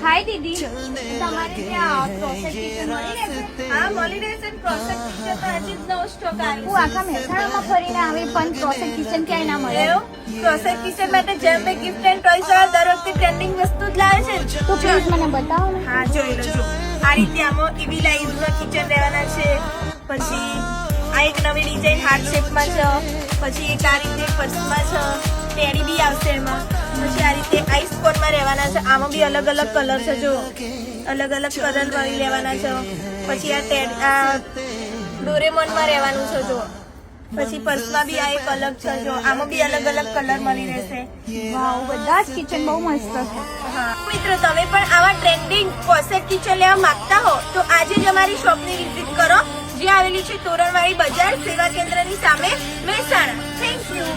હાય દીદી, તમારે ત્યાં ક્રોસેટ કિચન મળી રહેશે? હા મળી રહેશે. ક્રોસેટ કિચન તો આજે જ નવો સ્ટોક આવ્યો. હું આખા મહેસાણામાં ફરીને આવી પણ ક્રોસેટ કિચન ક્યાંય ના મળે. ક્રોસેટ કિચન માટે જેમ ગિફ્ટ એન્ડ ટોયસ વાળા દર વખતે ટ્રેન્ડિંગ વસ્તુ જ લાવે છે. તો પ્લીઝ મને બતાવો ને. હા જોઈ લો. જો આ રીતે આમાં ઈવી લાઈવના કિચન રહેવાના છે. પછી આ એક નવી ડિઝાઇન હાર્ટ શેપમાં છે. પછી એક આ રીતે પર્સમાં છે. ટેડી બી આવશે એમાં. પછી આ રીતે આઈસ કોનમાં રહેવાના છે. આમાં બી અલગ અલગ કલર છે. જો અલગ અલગ કલર મળી લેવાના છે. પછી આ ડોરેમોનમાં રહેવાનું છે. જો પછી પર્સમાં બી આ એક અલગ છે. જો આમાં બી અલગ અલગ કલર મળી રહેશે. વાવ, બધા જ કિચન બહુ મસ્ત છે. હા મિત્રો, તમે પણ આવા ટ્રેન્ડિંગ ક્રોસેટ કિચન લેવા માંગતા હો તો આજે જ અમારી શોપની વિઝિટ કરો, જે આવેલી છે તોરણવાળી બજાર સેવા કેન્દ્રની સામે, મહેસાણા. Thank you.